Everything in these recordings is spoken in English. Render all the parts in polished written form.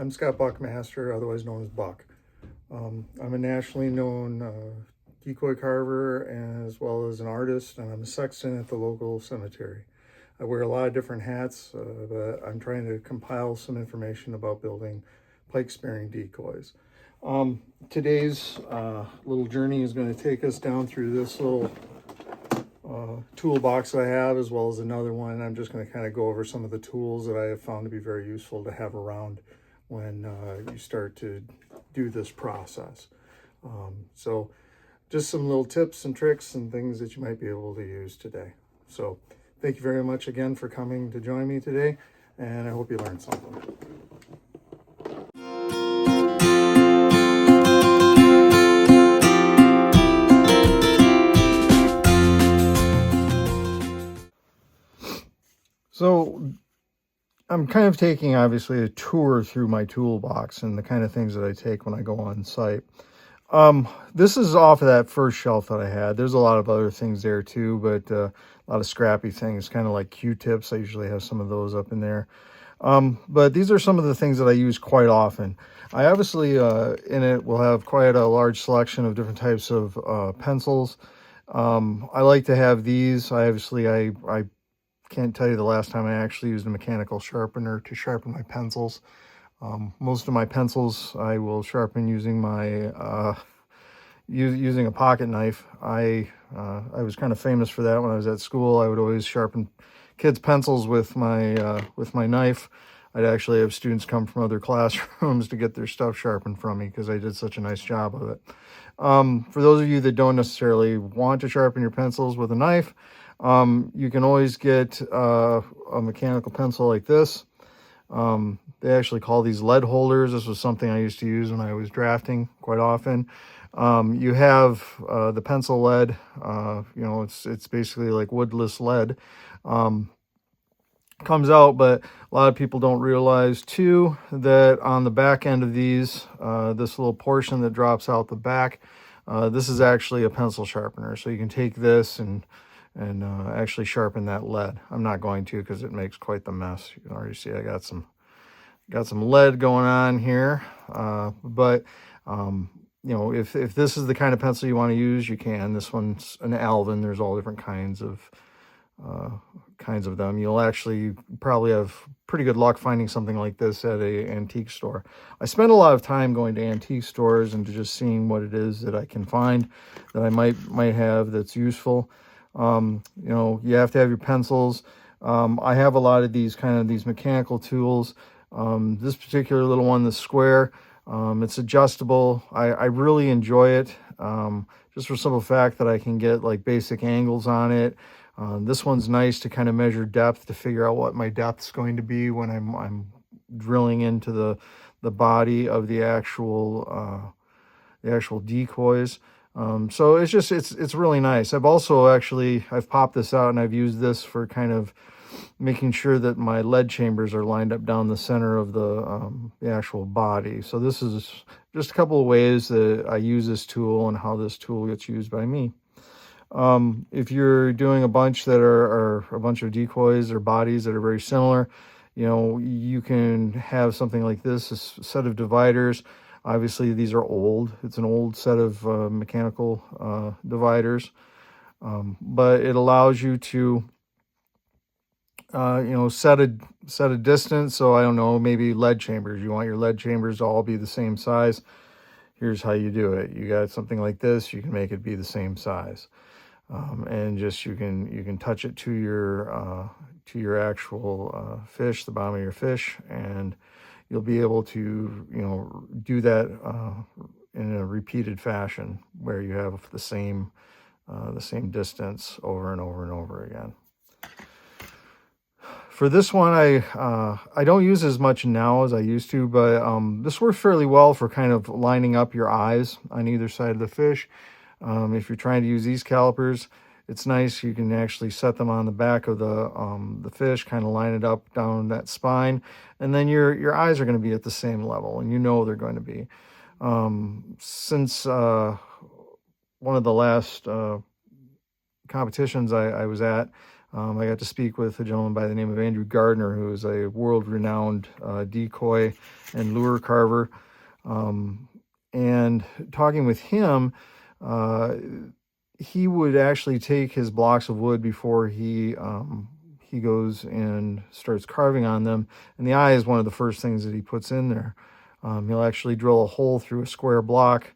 I'm Scott Buckmaster, otherwise known as Buck. I'm a nationally known decoy carver as well as an artist, and I'm a sexton at the local cemetery. I wear a lot of different hats, but I'm trying to compile some information about building pike-sparing decoys. Today's little journey is going to take us down through this little toolbox that I have, as well as another one. I'm just going to kind of go over some of the tools that I have found to be very useful to have around when you start to do this process. So just some little tips and tricks and things that you might be able to use today. So thank you very much again for coming to join me today, and I hope you learned something. So I'm kind of taking, obviously, a tour through my toolbox and the kind of things that I take when I go on site. This is off of that first shelf that I had. There's a lot of other things there too, but a lot of scrappy things, kind of like Q-tips. I usually have some of those up in there. But these are some of the things that I use quite often. I obviously, in it, will have quite a large selection of different types of pencils. I like to have these. I can't tell you the last time I actually used a mechanical sharpener to sharpen my pencils. Most of my pencils I will sharpen using my using a pocket knife. I was kind of famous for that when I was at school. I would always sharpen kids' pencils with my knife. I'd actually have students come from other classrooms to get their stuff sharpened from me because I did such a nice job of it. For those of you that don't necessarily want to sharpen your pencils with a knife, you can always get a mechanical pencil like this. They actually call these lead holders. This was something I used to use when I was drafting quite often. You have the pencil lead. It's basically like woodless lead. Comes out, but a lot of people don't realize too that on the back end of these, this little portion that drops out the back, this is actually a pencil sharpener. So you can take this and actually sharpen that lead. I'm not going to because it makes quite the mess. You can already see I got some lead going on here. If this is the kind of pencil you want to use, you can. This one's an Alvin. There's all different kinds of them. You'll actually probably have pretty good luck finding something like this at a antique store. I spend a lot of time going to antique stores and just seeing what it is that I can find that I might have that's useful. You have to have your pencils. I have a lot of these mechanical tools. This particular little one, the square, it's adjustable. I really enjoy it, just for the simple fact that I can get like basic angles on it. This one's nice to kind of measure depth, to figure out what my depth's going to be when I'm drilling into the body of the actual decoys. So it's really nice. I've popped this out and I've used this for kind of making sure that my lead chambers are lined up down the center of the actual body. So this is just a couple of ways that I use this tool and how this tool gets used by me. If you're doing a bunch that are a bunch of decoys or bodies that are very similar, you can have something like this, a set of dividers. Obviously, these are old. It's an old set of mechanical dividers, but it allows you to, set a distance. So I don't know, maybe lead chambers. You want your lead chambers to all be the same size. Here's how you do it. You got something like this. You can make it be the same size, and just you can touch it to your actual fish, the bottom of your fish, and you'll be able to, do that in a repeated fashion where you have the same distance over and over and over again. For this one, I don't use as much now as I used to, but this works fairly well for kind of lining up your eyes on either side of the fish. If you're trying to use these calipers, it's nice. You can actually set them on the back of the fish, kind of line it up down that spine, and then your eyes are going to be at the same level, and they're going to be. Since one of the last competitions I was at, I got to speak with a gentleman by the name of Andrew Gardner, who is a world-renowned decoy and lure carver. And talking with him, he would actually take his blocks of wood before he goes and starts carving on them, and the eye is one of the first things that he puts in there. He'll actually drill a hole through a square block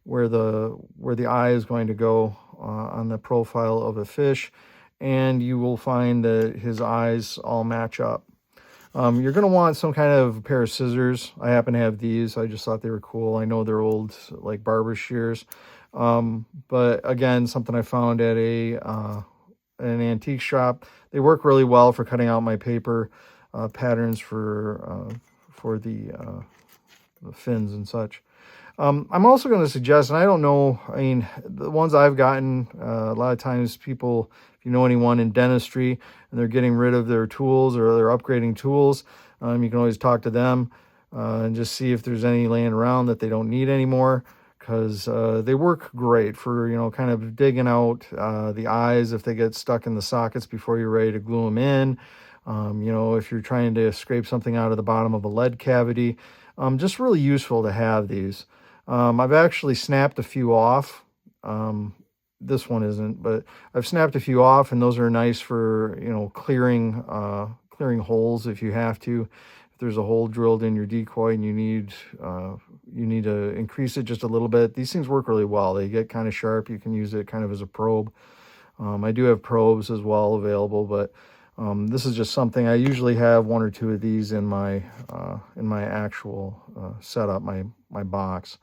where the eye is going to go on the profile of a fish, and you will find that his eyes all match up. You're going to want some kind of pair of scissors. I happen to have these. I just thought they were cool. I know they're old, like barber shears. But again, something I found at an antique shop. They work really well for cutting out my paper patterns for the fins and such. I'm also going to suggest, and I don't know, I mean, the ones I've gotten, a lot of times people, if you know anyone in dentistry and they're getting rid of their tools or they're upgrading tools, you can always talk to them and just see if there's any laying around that they don't need anymore, because they work great for, kind of digging out the eyes if they get stuck in the sockets before you're ready to glue them in. If you're trying to scrape something out of the bottom of a lead cavity, just really useful to have these. I've actually snapped a few off. This one isn't, but I've snapped a few off, and those are nice for, clearing holes if you have to. If there's a hole drilled in your decoy and you need to increase it just a little bit, these things work really well. They get kind of sharp. You can use it kind of as a probe. I do have probes as well available, but this is just something I usually have one or two of these in my actual setup, my box.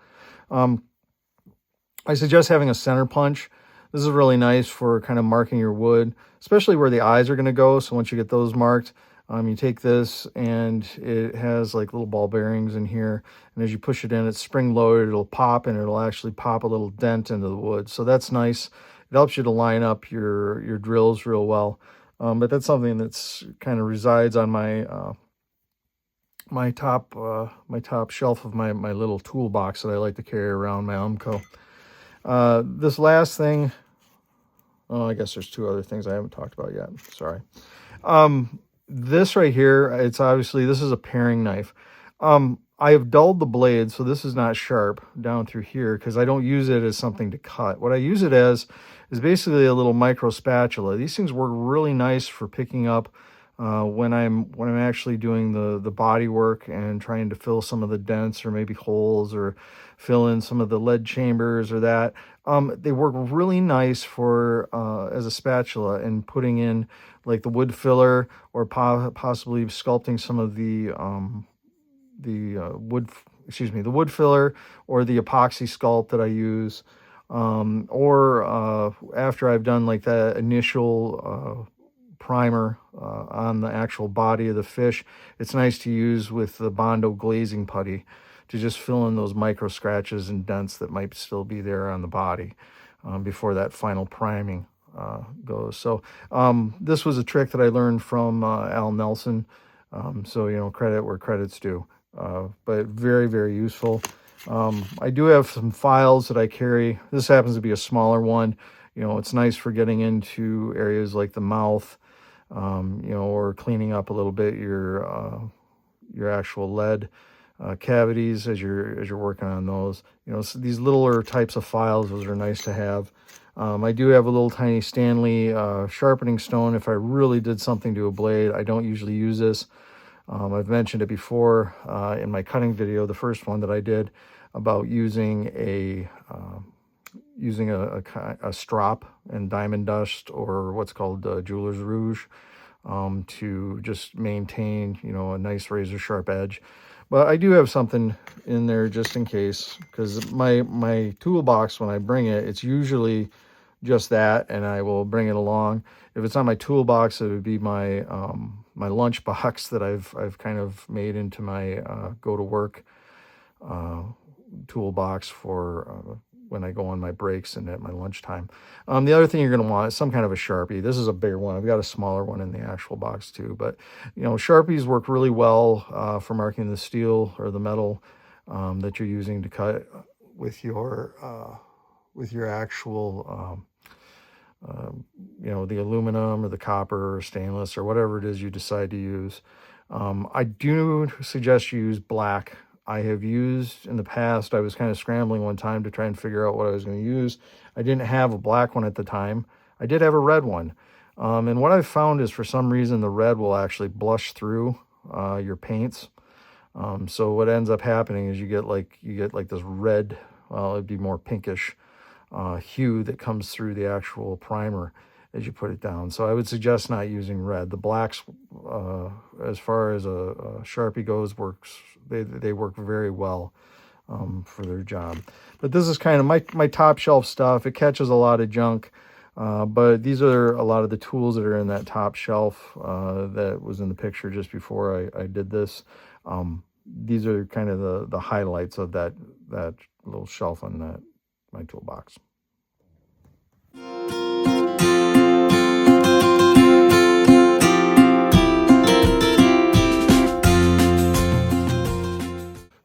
I suggest having a center punch. This is really nice for kind of marking your wood, especially where the eyes are going to go. So once you get those marked, you take this, and it has like little ball bearings in here. And as you push it in, it's spring loaded. It'll pop, and it'll actually pop a little dent into the wood. So that's nice. It helps you to line up your drills real well. But that's something that's kind of resides on my my top shelf of my little toolbox that I like to carry around my Umco. This last thing, I guess there's two other things I haven't talked about yet. Sorry. This right here, this is a paring knife. I have dulled the blade, so this is not sharp down through here because I don't use it as something to cut. What I use it as is basically a little micro spatula. These things work really nice for picking up when I'm actually doing the body work and trying to fill some of the dents or maybe holes or fill in some of the lead chambers or that. They work really nice for as a spatula and putting in like the wood filler or possibly sculpting some of the wood filler or the epoxy sculpt that I use. Or after I've done like that initial primer on the actual body of the fish, it's nice to use with the Bondo glazing putty to just fill in those micro scratches and dents that might still be there on the body before that final priming goes. So this was a trick that I learned from Al Nelson. So, credit where credit's due, but very, very useful. I do have some files that I carry. This happens to be a smaller one. It's nice for getting into areas like the mouth, or cleaning up a little bit your actual lead cavities as you're working on those. So these littler types of files, those are nice to have. I do have a little tiny Stanley sharpening stone if I really did something to a blade. I don't usually use this. I've mentioned it before in my cutting video, the first one that I did, about using a strop and diamond dust, or what's called jeweler's rouge, to just maintain a nice razor sharp edge. But I do have something in there just in case, because my toolbox, when I bring it, it's usually just that, and I will bring it along. If it's on my toolbox, it would be my my lunch box that I've kind of made into my go to work toolbox for when I go on my breaks and at my lunchtime. The other thing you're going to want is some kind of a Sharpie. This is a bigger one. I've got a smaller one in the actual box too, but Sharpies work really well for marking the steel or the metal that you're using to cut with your actual you know, the aluminum or the copper or stainless or whatever it is you decide to use. I do suggest you use black. I have used in the past, I was kind of scrambling one time to try and figure out what I was going to use. I didn't have a black one at the time. I did have a red one. And what I've found is for some reason the red will actually blush through your paints. So what ends up happening is you get like this red, well, it'd be more pinkish hue that comes through the actual primer as you put it down. So I would suggest not using red. The blacks, as far as a Sharpie goes, they work very well for their job. But this is kind of my top shelf stuff. It catches a lot of junk, but these are a lot of the tools that are in that top shelf that was in the picture just before I did this. These are kind of the highlights of that little shelf on my toolbox.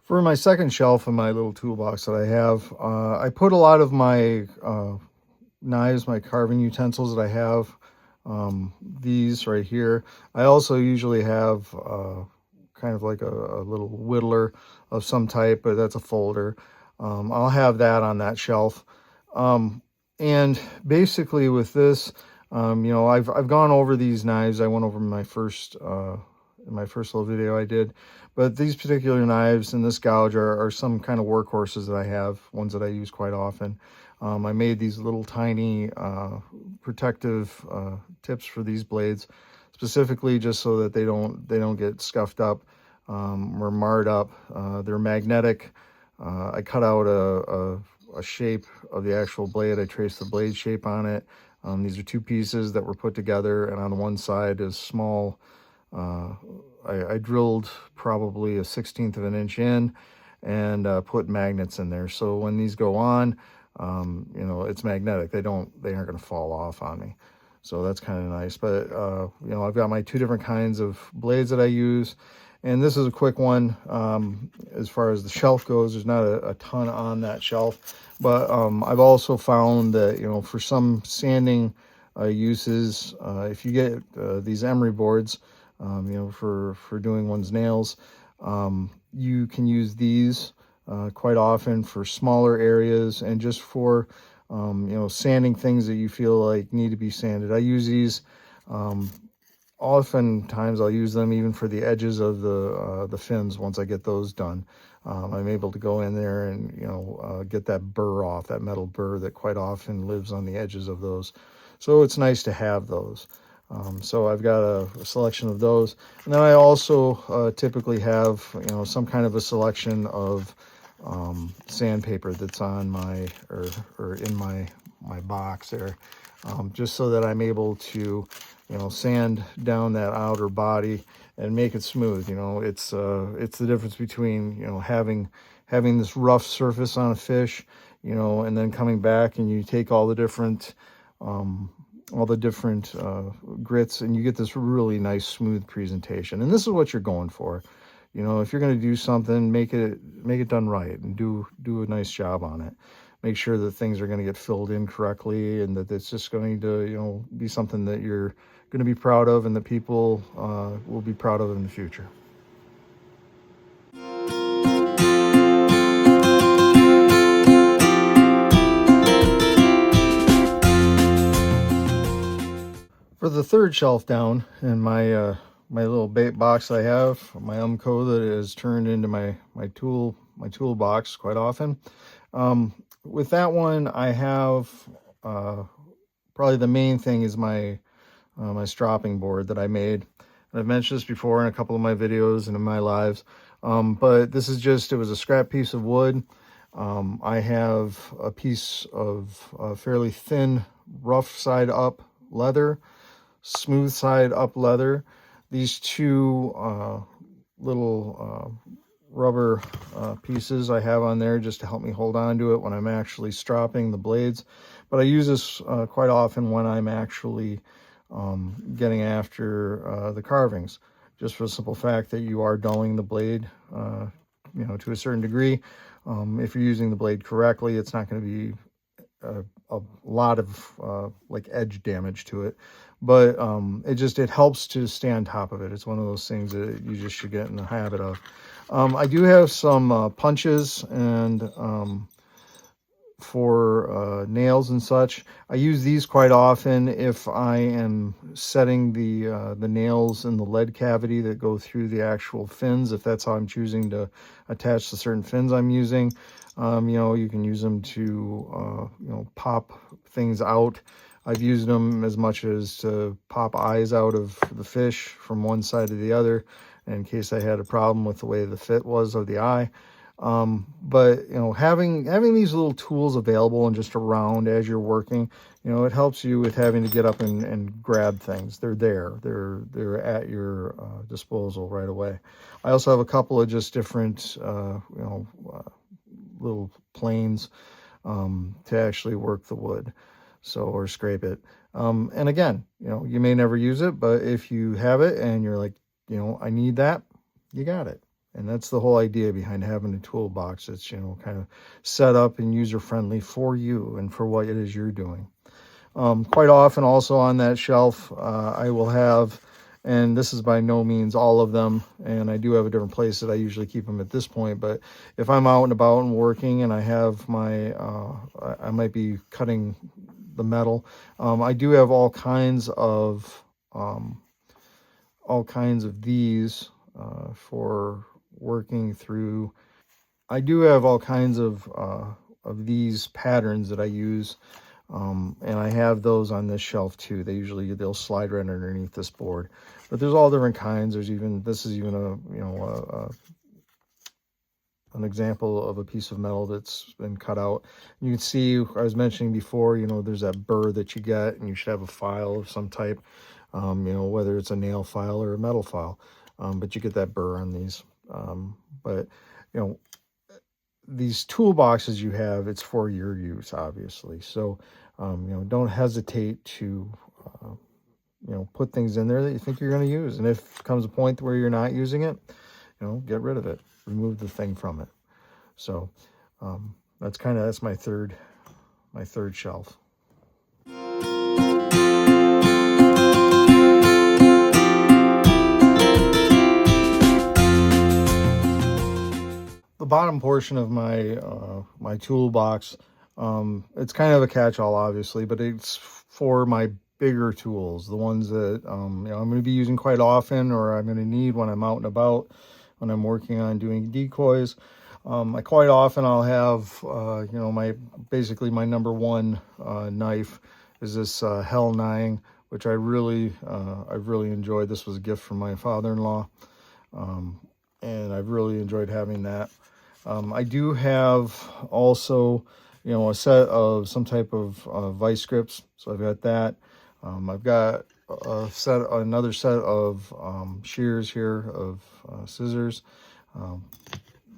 For my second shelf in my little toolbox that I have, I put a lot of my knives, my carving utensils that I have, these right here. I also usually have kind of like a little whittler of some type, but that's a folder. I'll have that on that shelf. And basically with this, you know, I've gone over these knives. I went over in my first little video I did, but these particular knives and this gouge are some kind of workhorses that I have, ones that I use quite often. I made these little tiny protective tips for these blades, specifically just so that they don't get scuffed up or marred up. They're magnetic. I cut out a shape of the actual blade. I traced the blade shape on it. These are two pieces that were put together, and on one side is small. I drilled probably a 1/16 of an inch in and put magnets in there. So when these go on, you know, it's magnetic. They aren't going to fall off on me. So that's kind of nice. But, you know, I've got my two different kinds of blades that I use. And this is a quick one. As far as the shelf goes, there's not a ton on that shelf. But I've also found that, you know, for some sanding uses, if you get these emery boards, you know, for doing one's nails, you can use these quite often for smaller areas and just for, you know, sanding things that you feel like need to be sanded. I use these, oftentimes I'll use them even for the edges of the fins. Once I get those done, I'm able to go in there and, you know, get that burr off, that metal burr that quite often lives on the edges of those. So it's nice to have those. So I've got a selection of those. And then I also typically have, you know, some kind of a selection of sandpaper that's on my, or in my box there, just so that I'm able to, you know, sand down that outer body and make it smooth. You know, it's the difference between, you know, having this rough surface on a fish, you know, and then coming back and you take all the different grits and you get this really nice smooth presentation. And this is what you're going for. You know, if you're going to do something, make it done right and do a nice job on it. Make sure that things are going to get filled in correctly and that it's just going to, you know, be something that you're going to be proud of and that people will be proud of in the future. For the third shelf down in my my little bait box I have, my Umco that is turned into my toolbox quite often. With that one, I have probably the main thing is my my stropping board that I made. And I've mentioned this before in a couple of my videos and in my lives, but this is just, it was a scrap piece of wood. I have a piece of fairly thin, rough side up leather, smooth side up leather. These two little rubber pieces I have on there just to help me hold on to it when I'm actually stropping the blades. But I use this quite often when I'm actually getting after the carvings, just for the simple fact that you are dulling the blade, you know, to a certain degree. If you're using the blade correctly, it's not going to be a lot of like edge damage to it, but it helps to stay on top of it. It's one of those things that you just should get in the habit of. I do have some punches and for nails and such. I use these quite often if I am setting the nails in the lead cavity that go through the actual fins, if that's how I'm choosing to attach the certain fins I'm using. You can use them to pop things out. I've used them as much as to pop eyes out of the fish from one side to the other in case I had a problem with the way the fit was of the eye. But having these little tools available and just around as you're working, it helps you with having to get up and grab things. They're there. They're at your disposal right away. I also have a couple of just different little planes to actually work the wood, or scrape it. And again, you may never use it, but if you have it and you're like, I need that, you got it. And that's the whole idea behind having a toolbox. It's, kind of set up and user-friendly for you and for what it is you're doing. Quite often also on that shelf, I will have, and this is by no means all of them, and I do have a different place that I usually keep them at this point, but if I'm out and about and working and I have my, I might be cutting the metal, I do have all kinds of these for working through. I do have all kinds of these patterns that I use, and I have those on this shelf too. They'll slide right underneath this board, but there's all different kinds. This is even an example of a piece of metal that's been cut out. You can see, I was mentioning before, there's that burr that you get, and you should have a file of some type, whether it's a nail file or a metal file, but you get that burr on these. But these toolboxes you have, it's for your use, obviously. So, don't hesitate to, put things in there that you think you're going to use. And if comes a point where you're not using it, get rid of it, remove the thing from it. So, that's my third shelf. The bottom portion of my my toolbox, it's kind of a catch-all, obviously, but it's for my bigger tools, the ones that I'm going to be using quite often, or I'm going to need when I'm out and about, when I'm working on doing decoys. Quite often I'll have basically my number one knife is this Hell 9, which I've really enjoyed. This was a gift from my father-in-law, and I've really enjoyed having that. I do have also, a set of some type of vice grips. So I've got that. I've got another set of shears here, of scissors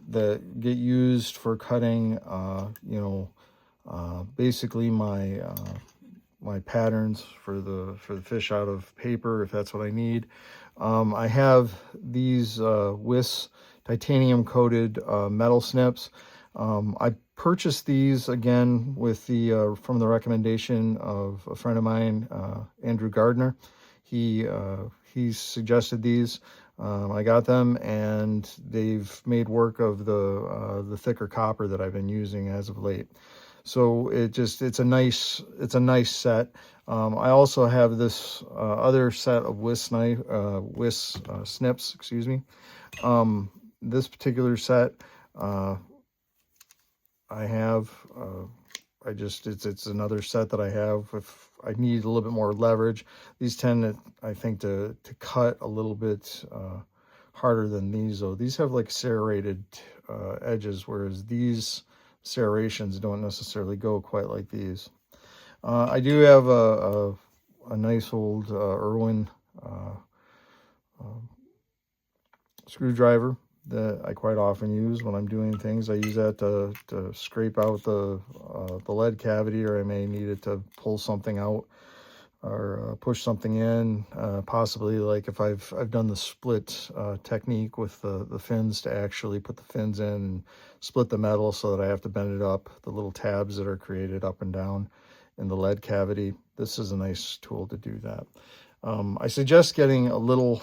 that get used for cutting, basically my my patterns for the fish out of paper, if that's what I need. I have these WIS titanium coated metal snips. I purchased these again with from the recommendation of a friend of mine, Andrew Gardner. He suggested these. I got them, and they've made work of the thicker copper that I've been using as of late. So it's a nice set. I also have this other set of WIS snips, excuse me. This particular set, I have, it's another set that I have if I need a little bit more leverage. These tend I think to cut a little bit harder than these, though. These have like serrated edges, whereas these serrations don't necessarily go quite like these. I do have a nice old Irwin screwdriver that I quite often use when I'm doing things. I use that to scrape out the lead cavity, or I may need it to pull something out push something in, possibly like if I've done the split technique with the fins, to actually put the fins in and split the metal so that I have to bend it up, the little tabs that are created up and down in the lead cavity. This is a nice tool to do that. I suggest getting a little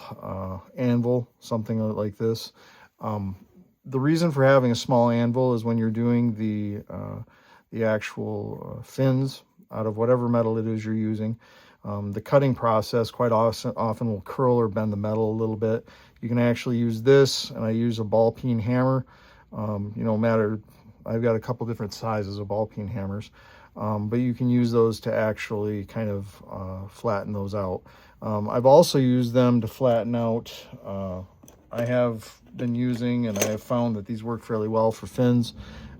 anvil, something like this. The reason for having a small anvil is when you're doing the actual fins out of whatever metal it is you're using, the cutting process quite often will curl or bend the metal a little bit. You can actually use this, and I use a ball peen hammer. I've got a couple different sizes of ball peen hammers, but you can use those to actually kind of flatten those out. I've also used them to flatten out. I have been using, and I have found that these work fairly well for fins.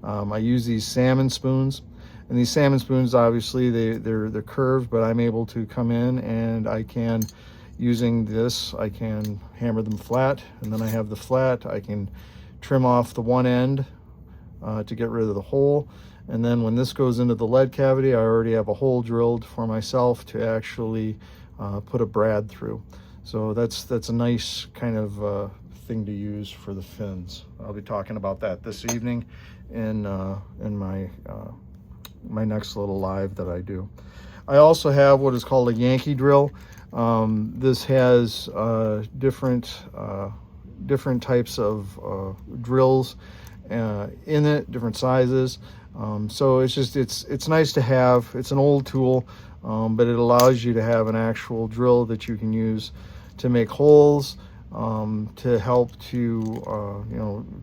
I use these salmon spoons. And these salmon spoons, obviously, they're curved, but I'm able to come in and I can, using this, I can hammer them flat. And then I have the flat. I can trim off the one end to get rid of the hole. And then when this goes into the lead cavity, I already have a hole drilled for myself to actually put a brad through. So that's a nice kind of thing to use for the fins. I'll be talking about that this evening in my next little live that I do. I also have what is called a Yankee drill. This has different types of drills in it, different sizes. So it's nice to have. It's an old tool, but it allows you to have an actual drill that you can use to make holes, to help to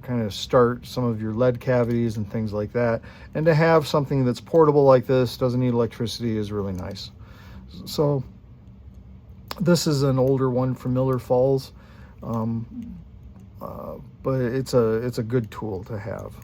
kind of start some of your lead cavities and things like that. And to have something that's portable like this, doesn't need electricity, is really nice. So this is an older one from Miller Falls, but it's a good tool to have.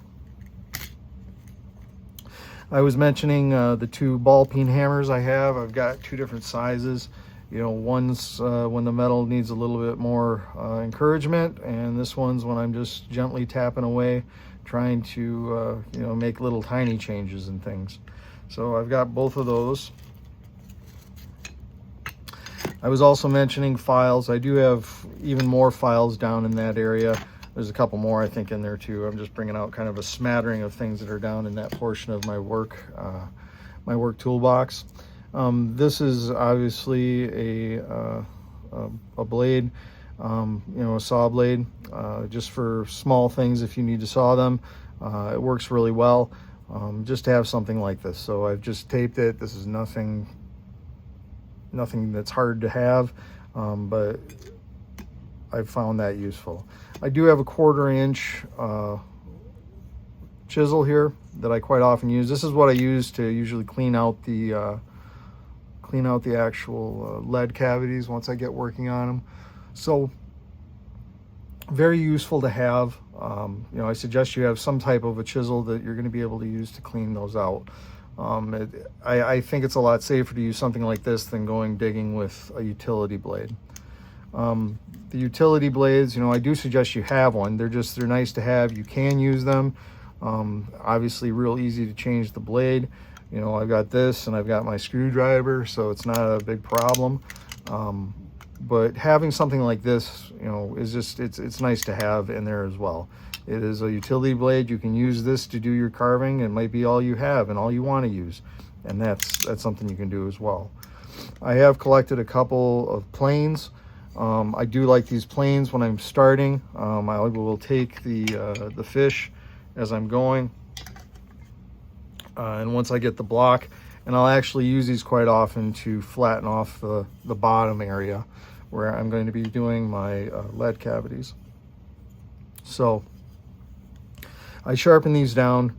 I was mentioning the two ball peen hammers I have. I've got two different sizes. One's when the metal needs a little bit more encouragement, and this one's when I'm just gently tapping away, trying to make little tiny changes and things. So I've got both of those. I was also mentioning files. I do have even more files down in that area. There's a couple more, I think, in there too. I'm just bringing out kind of a smattering of things that are down in that portion of my work toolbox. This is obviously a blade, a saw blade, just for small things if you need to saw them. It works really well, just to have something like this. So I've just taped it. This is nothing that's hard to have, but I've found that useful. I do have a 1/4 inch chisel here that I quite often use. This is what I use to usually clean out the actual lead cavities once I get working on them. So very useful to have. I suggest you have some type of a chisel that you're going to be able to use to clean those out. I think it's a lot safer to use something like this than going digging with a utility blade. The utility blades, I do suggest you have one. They're nice to have. You can use them. Obviously real easy to change the blade. I've got this and I've got my screwdriver, so it's not a big problem. But having something like this, is just, it's nice to have in there as well. It is a utility blade. You can use this to do your carving. It might be all you have and all you want to use. And that's something you can do as well. I have collected a couple of planes. I do like these planes when I'm starting. I will take the fish as I'm going. And once I get the block, and I'll actually use these quite often to flatten off the bottom area where I'm going to be doing my lead cavities. So I sharpen these down,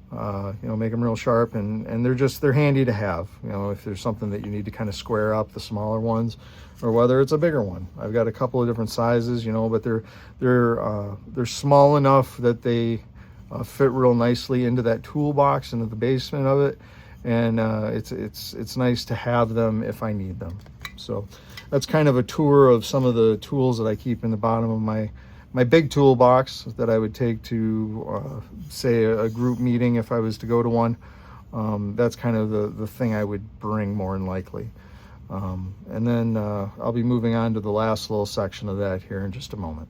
make them real sharp, and they're handy to have, if there's something that you need to kind of square up, the smaller ones, or whether it's a bigger one. I've got a couple of different sizes, but they're small enough that they fit real nicely into that toolbox, into the basement of it, and it's nice to have them if I need them. So that's kind of a tour of some of the tools that I keep in the bottom of my big toolbox that I would take to say a group meeting if I was to go to one. That's kind of the thing I would bring more than likely. And then I'll be moving on to the last little section of that here in just a moment.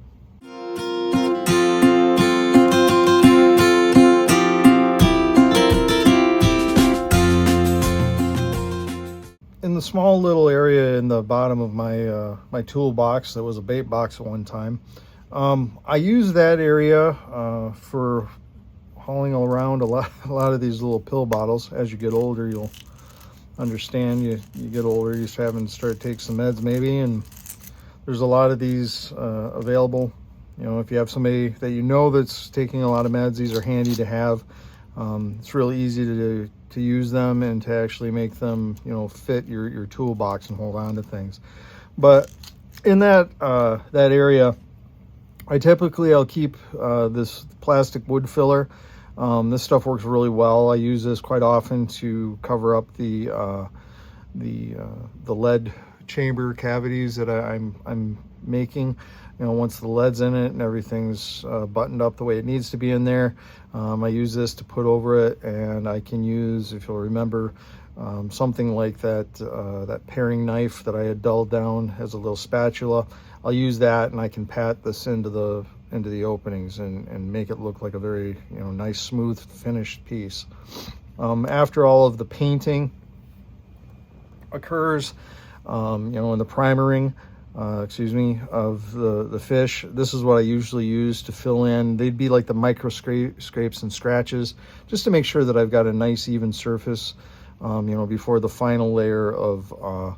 In the small little area in the bottom of my my toolbox that was a bait box at one time, I use that area for hauling around a lot of these little pill bottles. As you get older, you'll understand you get older, you start having to start take some meds maybe, and there's a lot of these available. You know, if you have somebody that you know that's taking a lot of meds, these are handy to have. It's really easy to use them and to actually make them, you know, fit your toolbox and hold on to things. But in that that area, I'll keep this plastic wood filler. This stuff works really well. I use this quite often to cover up the lead chamber cavities that I'm making. You know, once the lead's in it and everything's buttoned up the way it needs to be in there, I use this to put over it, and I can use, if you'll remember, something like that paring knife that I had dulled down as a little spatula. I'll use that, and I can pat this into the openings and make it look like a very, you know, nice, smooth, finished piece. After all of the painting occurs, you know, in the primering, of the fish, this is what I usually use to fill in. They'd be like the micro scrapes and scratches, just to make sure that I've got a nice even surface, you know, before the final layer of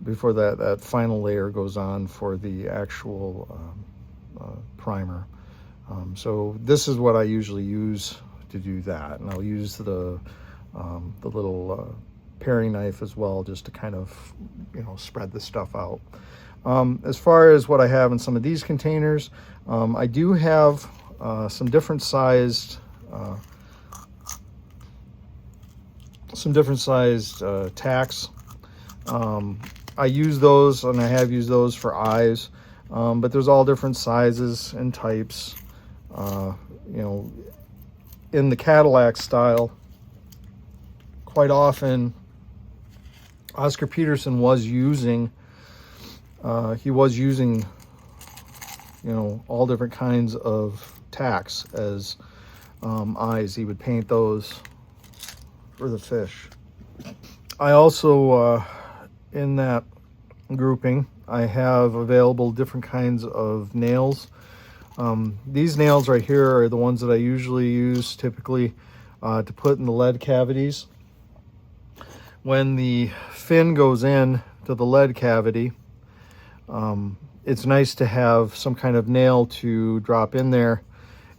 before that final layer goes on for the actual primer. So this is what I usually use to do that, and I'll use the little paring knife as well, just to kind of, you know, spread the stuff out. As far as what I have in some of these containers, I do have some different sized tacks. I use those, and I have used those for eyes, but there's all different sizes and types. You know, in the Cadillac Style, quite often Oscar Peterson was using you know, all different kinds of tacks as eyes. He would paint those for the fish. I also, in that grouping, I have available different kinds of nails. These nails right here are the ones that I usually use typically to put in the lead cavities. When the fin goes in to the lead cavity, it's nice to have some kind of nail to drop in there,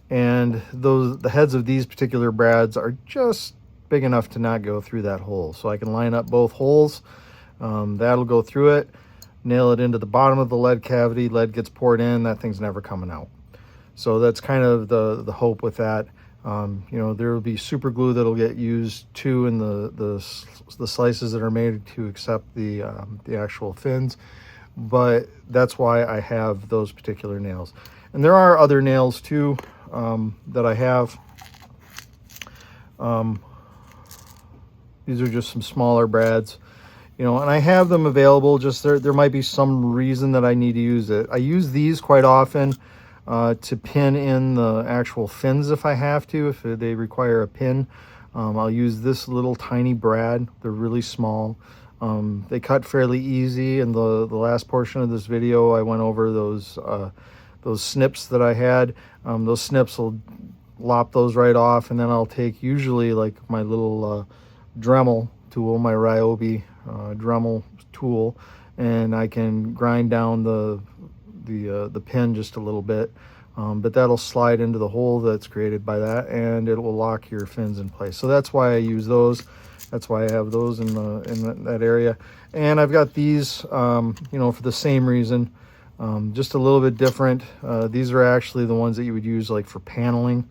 and the heads of these particular brads are just big enough to not go through that hole. So I can line up both holes. That'll go through it, nail it into the bottom of the lead cavity. Lead gets poured in, that thing's never coming out. So that's kind of the hope with that. You know, there will be super glue that'll get used too in the slices that are made to accept the actual fins, but that's why I have those particular nails. And there are other nails too that I have. These are just some smaller brads, you know, and I have them available. Just there might be some reason that I need to use it. I use these quite often to pin in the actual fins if I have to, if they require a pin. I'll use this little tiny brad. They're really small. They cut fairly easy. In the last portion of this video, I went over those snips that I had. Those snips will lop those right off, and then I'll take usually like my little Dremel tool, my Ryobi Dremel tool, and I can grind down the pin just a little bit, but that'll slide into the hole that's created by that, and it will lock your fins in place. So that's why I use those. That's why I have those in that area. And I've got these, you know, for the same reason, just a little bit different. These are actually the ones that you would use like for paneling,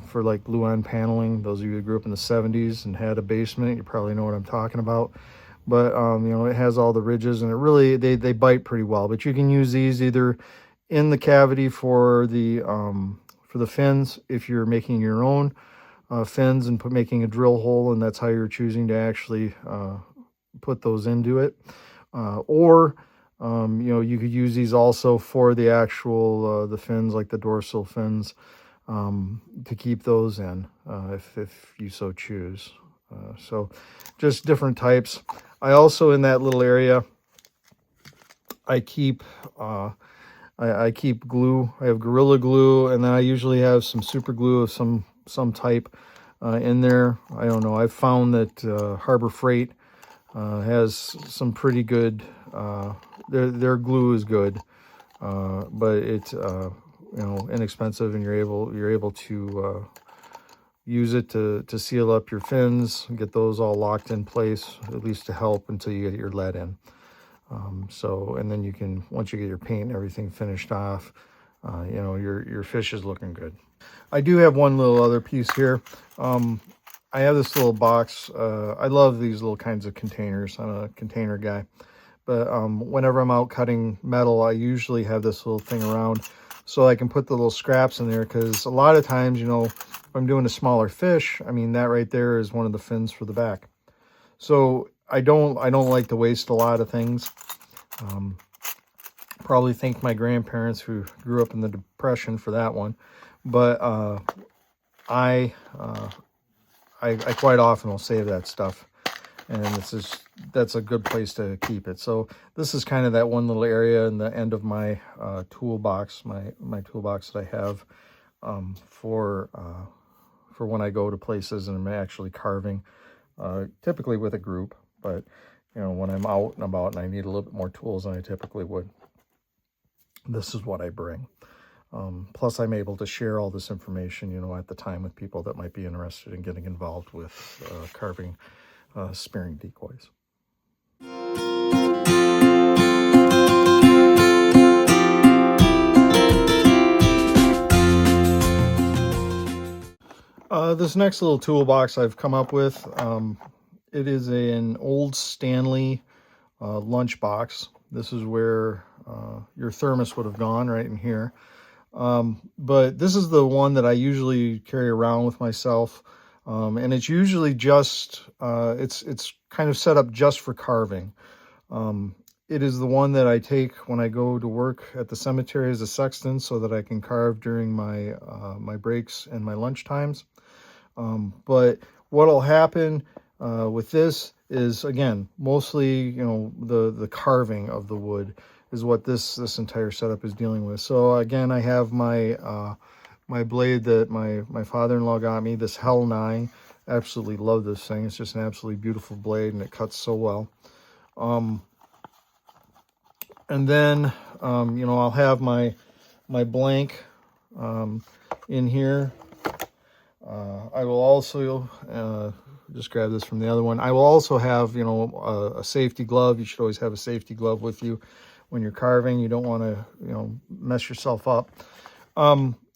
for like glue-on paneling. Those of you who grew up in the 70s and had a basement, you probably know what I'm talking about. But you know, it has all the ridges, and it really they bite pretty well. But you can use these either in the cavity for the fins if you're making your own fins and making a drill hole, and that's how you're choosing to actually put those into it. Or you know, you could use these also for the actual the fins, like the dorsal fins, to keep those in if you so choose. So just different types. I also, in that little area, I keep I keep glue. I have Gorilla Glue, and then I usually have some super glue of some type in there. I don't know. I've found that Harbor Freight has some pretty good. Their glue is good, but it's you know, inexpensive, and you're able to use it to seal up your fins, get those all locked in place, at least to help until you get your lead in. So, and then you can, once you get your paint and everything finished off, you know, your fish is looking good. I do have one little other piece here. I have this little box. I love these little kinds of containers. I'm a container guy. But whenever I'm out cutting metal, I usually have this little thing around so I can put the little scraps in there, because a lot of times, you know, if I'm doing a smaller fish, I mean, that right there is one of the fins for the back. So I don't like to waste a lot of things. Probably thank my grandparents who grew up in the Depression for that one. But I quite often will save that stuff, and that's a good place to keep it. So this is kind of that one little area in the end of my toolbox, my toolbox that I have for when I go to places and I'm actually carving, typically with a group. But you know, when I'm out and about and I need a little bit more tools than I typically would, this is what I bring. Plus, I'm able to share all this information, you know, at the time with people that might be interested in getting involved with carving spearing decoys. This next little toolbox I've come up with, it is an old Stanley lunch box. This is where your thermos would have gone, right in here. But this is the one that I usually carry around with myself. And it's usually just, it's kind of set up just for carving. It is the one that I take when I go to work at the cemetery as a sexton, so that I can carve during my my breaks and my lunch times. But what'll happen with this is, again, mostly, you know, the carving of the wood is what this entire setup is dealing with. So again, I have my my blade that my father-in-law got me, this Hell 9. Absolutely love this thing. It's just an absolutely beautiful blade, and it cuts so well. And then you know, I'll have my blank in here. I will also just grab this from the other one. I will also have, you know, a safety glove. You should always have a safety glove with you when you're carving. You don't want to, you know, mess yourself up.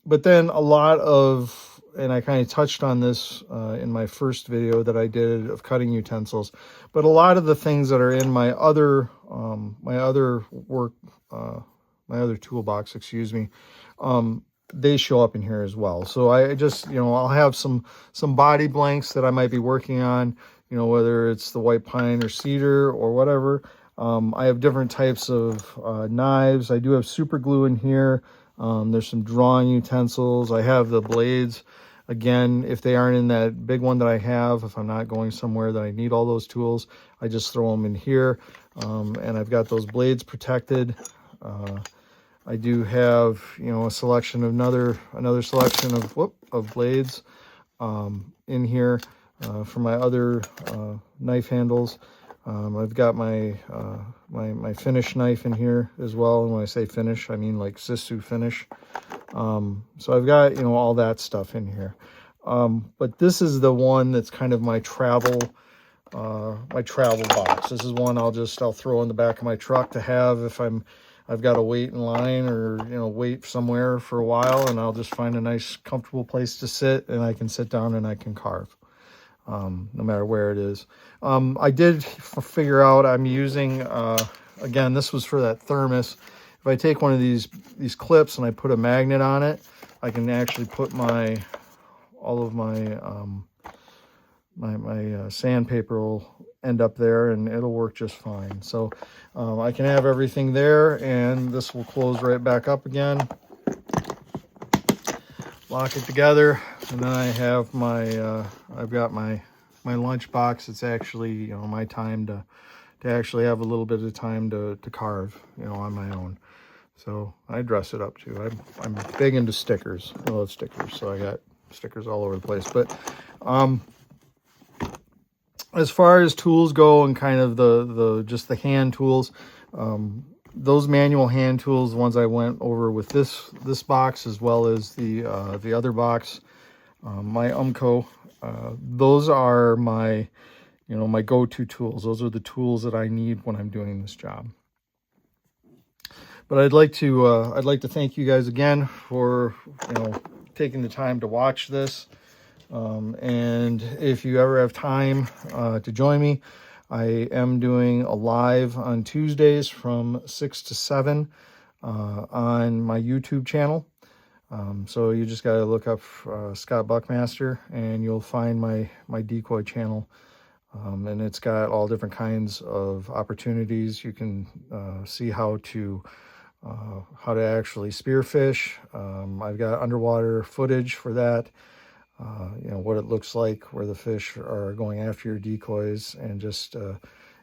But then a lot of, and I kind of touched on this in my first video that I did of cutting utensils, but a lot of the things that are in my other toolbox, excuse me, they show up in here as well. So I just, you know, I'll have some body blanks that I might be working on, you know, whether it's the white pine or cedar or whatever. I have different types of knives. I do have super glue in here. There's some drawing utensils. I have the blades. Again, if they aren't in that big one that I have, if I'm not going somewhere that I need all those tools, I just throw them in here. And I've got those blades protected. I do have, you know, a selection of another selection of blades in here for my other knife handles. I've got my my finish knife in here as well. And when I say finish, I mean like Sisu finish. So I've got, you know, all that stuff in here. But this is the one that's kind of my travel box. This is one I'll throw in the back of my truck to have if I've got to wait in line, or, you know, wait somewhere for a while, and I'll just find a nice comfortable place to sit, and I can sit down and I can carve. No matter where it is. I did figure out I'm using, again, this was for that thermos. If I take one of these clips and I put a magnet on it, I can actually put all of my my sandpaper end up there, and it'll work just fine. So I can have everything there, and this will close right back up again. Lock it together, and then I have my I've got my lunch box. It's actually, you know, my time to actually have a little bit of time to carve, you know, on my own. So I dress it up too. I'm big into stickers. I love stickers, so I got stickers all over the place. But as far as tools go, and kind of just the hand tools, those manual hand tools, the ones I went over with this box, as well as the other box, my Umco, those are my, you know, my go-to tools. Those are the tools that I need when I'm doing this job. But I'd like to thank you guys again for, you know, taking the time to watch this. And if you ever have time to join me, I am doing a live on Tuesdays from 6 to 7 on my YouTube channel. So you just got to look up Scott Buckmaster, and you'll find my Decoy channel. And it's got all different kinds of opportunities. You can see how to actually spearfish. I've got underwater footage for that. You know, what it looks like, where the fish are going after your decoys, and just, you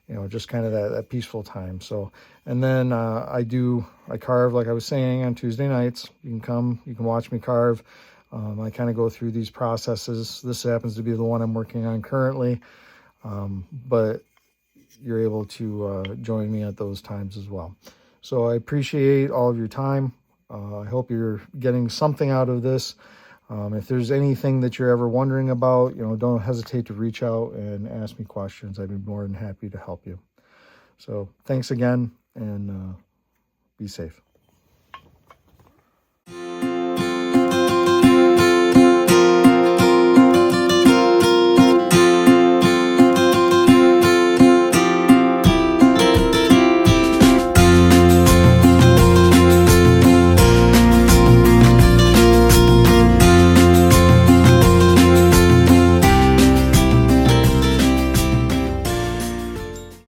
know, just kind of that peaceful time. So, and then I carve, like I was saying, on Tuesday nights. You can come, you can watch me carve. I kind of go through these processes. This happens to be the one I'm working on currently. But you're able to join me at those times as well. So I appreciate all of your time. I hope you're getting something out of this. If there's anything that you're ever wondering about, you know, don't hesitate to reach out and ask me questions. I'd be more than happy to help you. So thanks again, and be safe.